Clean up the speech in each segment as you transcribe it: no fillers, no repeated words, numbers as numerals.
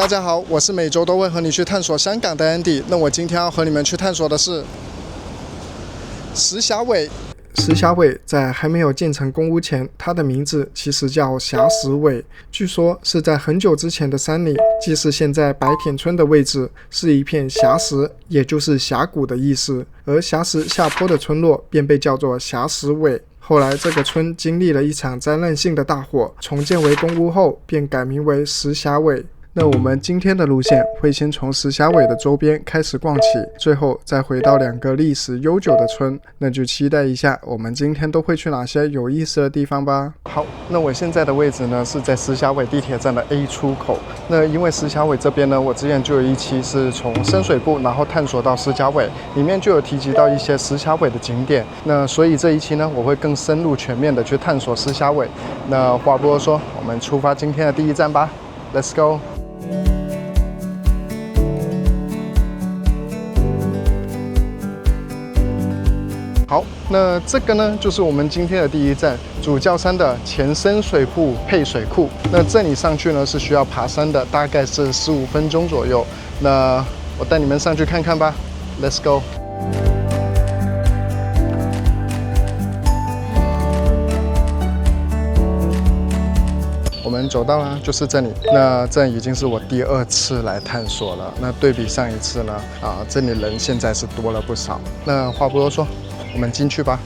大家好，我是每周都会和你去探索香港的 Andy。那我今天要和你们去探索的是石硖尾。石硖尾在还没有建成公屋前，它的名字其实叫霞石尾。据说是在很久之前的山里，即是现在白田村的位置，是一片霞石，也就是峡谷的意思。而霞石下坡的村落便被叫做霞石尾。后来这个村经历了一场灾难性的大火，重建为公屋后，便改名为石硖尾。那我们今天的路线会先从石硖尾的周边开始逛起，最后再回到2个历史悠久的村，那就期待一下我们今天都会去哪些有意思的地方吧。好，那我现在的位置呢是在石硖尾地铁站的 A 出口。那因为石硖尾这边呢，我之前就有一期是从深水埗然后探索到石硖尾，里面就有提及到一些石硖尾的景点。那所以这一期呢，我会更深入全面的去探索石硖尾。那话不多说，我们出发今天的第一站吧 ，Let's go。好，那这个呢，就是我们今天的第一站，主教山的前深水埗配水库。那这里上去呢是需要爬山的，大概是15分钟左右。那我带你们上去看看吧 ，Let's go。我们走到了，就是这里。那这已经是我第2次来探索了。那对比上一次呢，这里人现在是多了不少。那话不多说，我们进去吧。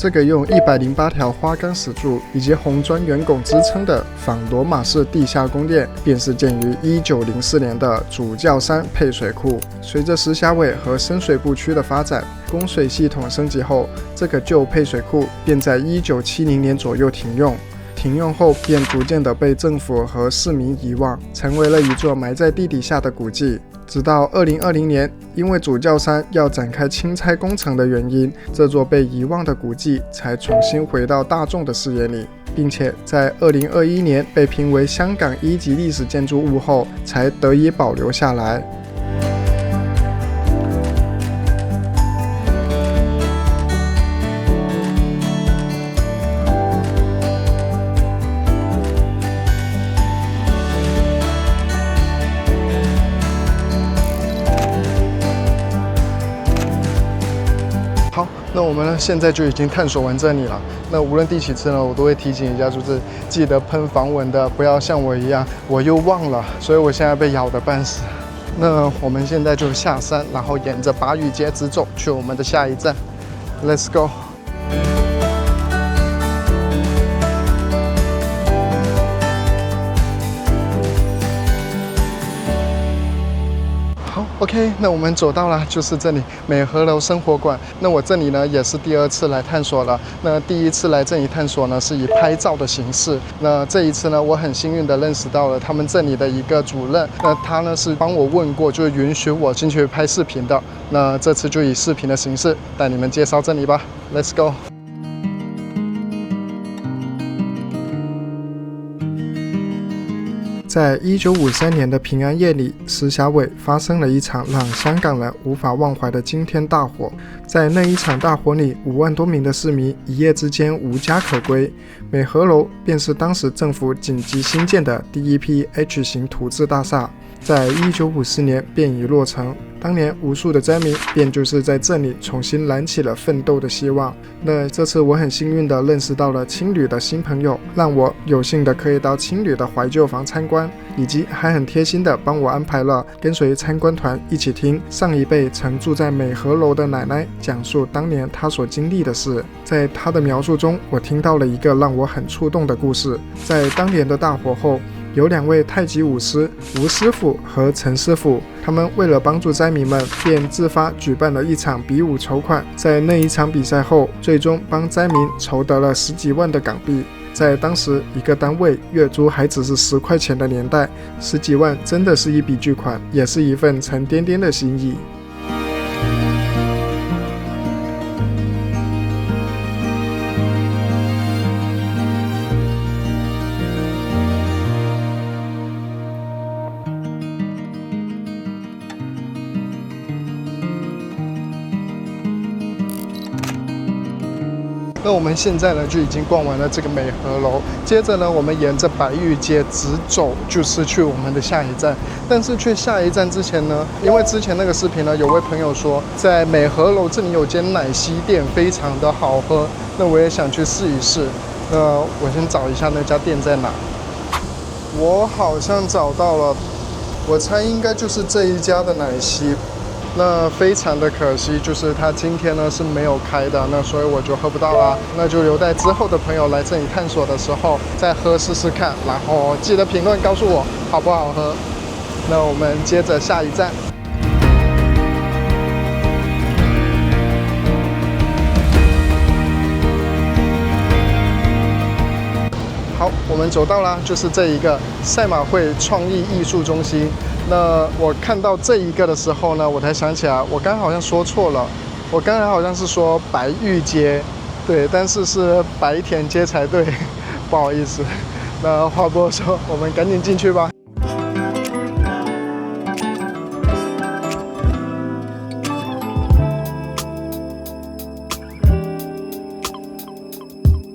这个用108条花岗石柱以及红砖圆拱支撑的仿罗马式地下宫殿，便是建于1904年的主教山配水库。随着石硖尾和深水埗区的发展，供水系统升级后，这个旧配水库便在1970年左右停用。停用后，便逐渐的被政府和市民遗忘，成为了一座埋在地底下的古迹。直到2020年，因为主教山要展开清拆工程的原因，这座被遗忘的古迹才重新回到大众的视野里，并且在2021年被评为香港1级历史建筑物后，才得以保留下来。好，那我们呢现在就已经探索完这里了。那无论第几次呢，我都会提醒一下，就是记得喷防蚊的，不要像我一样，我又忘了，所以我现在被咬得半死。那我们现在就下山，然后沿着巴育街直走去我们的下一站 ，Let's go。OK， 那我们走到了，就是这里美和楼生活馆。那我这里呢也是第2次来探索了。那第1次来这里探索呢，是以拍照的形式。那这一次呢，我很幸运的认识到了他们这里的一个主任。那他呢是帮我问过，就是允许我进去拍视频的。那这次就以视频的形式带你们介绍这里吧 ，Let's go。在1953年的平安夜里，石硖尾发生了一场让香港人无法忘怀的惊天大火。在那一场大火里，5万多名的市民一夜之间无家可归。美和楼便是当时政府紧急兴建的第一批 H 型土制大厦，在1954年便已落成。当年无数的灾民便就是在这里重新燃起了奋斗的希望。那这次我很幸运地认识到了青旅的新朋友，让我有幸的可以到青旅的怀旧房参观，以及还很贴心的帮我安排了跟随参观团一起听上一辈曾住在美和楼的奶奶讲述当年她所经历的事。在她的描述中，我听到了一个让我很触动的故事。在当年的大火后，有2位太极舞师吴师傅和陈师傅，他们为了帮助灾民们，便自发举办了一场比武筹款。在那一场比赛后，最终帮灾民筹得了10几万的港币。在当时一个单位月租还只是10块钱的年代，10几万真的是一笔巨款，也是一份沉甸甸的心意。那我们现在呢就已经逛完了这个美和楼，接着呢我们沿着白玉街直走，就是去我们的下一站。但是去下一站之前呢，因为之前那个视频呢，有位朋友说在美和楼这里有间奶昔店非常的好喝，那我也想去试一试。那我先找一下那家店在哪。我好像找到了，我猜应该就是这一家的奶昔。那非常的可惜，就是它今天呢是没有开的，那所以我就喝不到啦。那就留待之后的朋友来这里探索的时候再喝试试看，然后记得评论告诉我好不好喝。那我们接着下一站。好，我们走到啦，就是这一个赛马会创意艺术中心。那我看到这一个的时候呢，我才想起来，我刚刚好像说错了，我刚才好像是说白玉街，对，但是是白田街才对，不好意思。那话不多说，我们赶紧进去吧。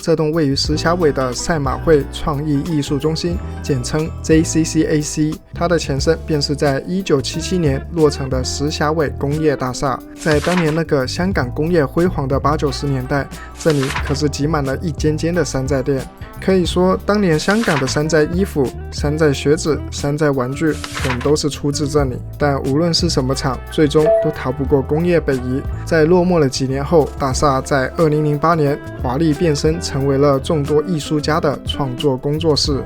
这栋位于石硖尾的赛马会创意艺术中心，简称 JCCAC， 它的前身便是在1977年落成的石硖尾工业大厦。在当年那个香港工业辉煌的80、90年代，这里可是挤满了一间间的山寨店。可以说，当年香港的山寨衣服、山寨靴子、山寨玩具，全都是出自这里。但无论是什么厂，最终都逃不过工业北移。在落寞了几年后，大厦在2008年华丽变身，成为了众多艺术家的创作工作室。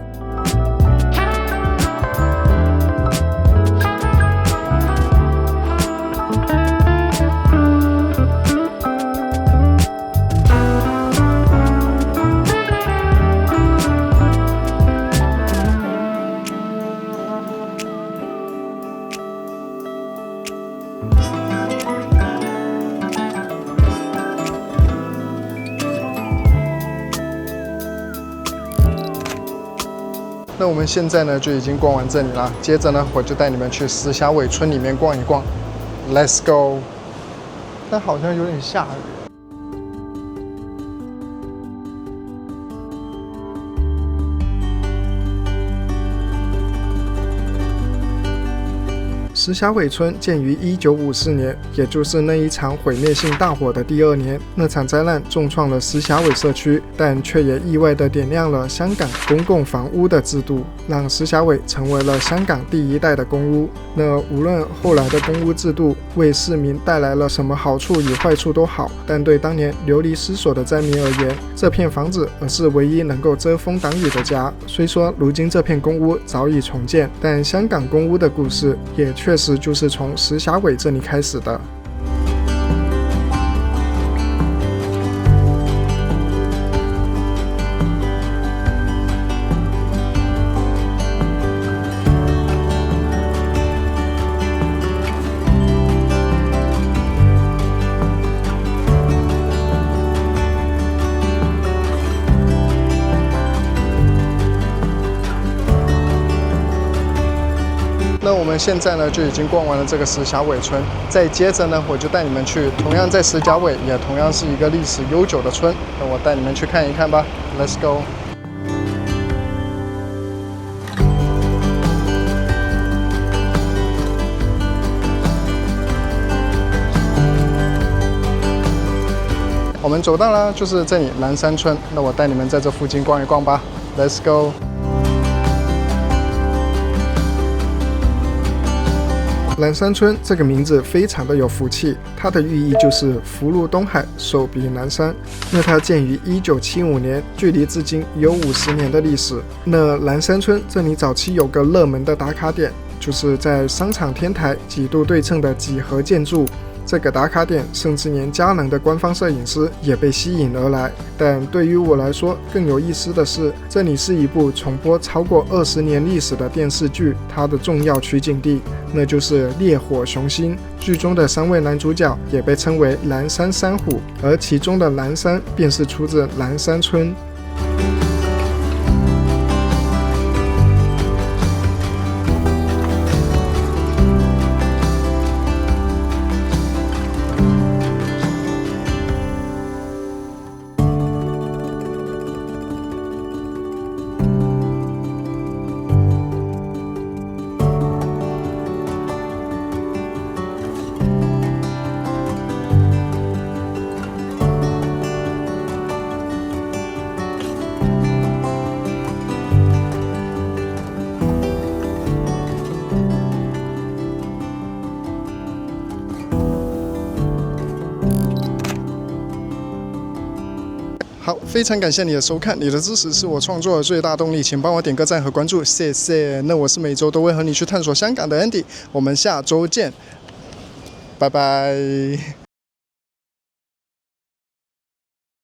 那我们现在呢就已经逛完这里啦，接着呢我就带你们去石硖尾村里面逛一逛 ，Let's go！ 但好像有点下雨。石硖尾村建于1954年，也就是那一场毁灭性大火的第2年。那场灾难重创了石硖尾社区，但却也意外地点亮了香港公共房屋的制度，让石硖尾成为了香港第一代的公屋。那无论后来的公屋制度为市民带来了什么好处与坏处都好，但对当年流离失所的灾民而言，这片房子而是唯一能够遮风挡雨的家。虽说如今这片公屋早已重建，但香港公屋的故事也确实就是从石硖尾这里开始的。那我们现在呢就已经逛完了这个石硖尾村，再接着呢我就带你们去同样在石硖尾，也同样是一个历史悠久的村，那我带你们去看一看吧 ，Let's go！ 我们走到了，就是这里南山村，那我带你们在这附近逛一逛吧 ，Let's go！南山村这个名字非常的有福气，它的寓意就是福如东海，寿比南山。那它建于1975年，距离至今有50年的历史。那南山村这里早期有个热门的打卡点，就是在商场天台几度对称的几何建筑。这个打卡点甚至连佳能的官方摄影师也被吸引而来。但对于我来说更有意思的是，这里是一部重播超过20年历史的电视剧，它的重要取景地，那就是《烈火雄心》。剧中的3位男主角也被称为南山三虎，而其中的南山便是出自南山村。非常感谢你的收看，你的支持是我创作的最大动力，请帮我点个赞和关注，谢谢。那我是每周都会和你去探索香港的 Andy，我们下周见，拜拜。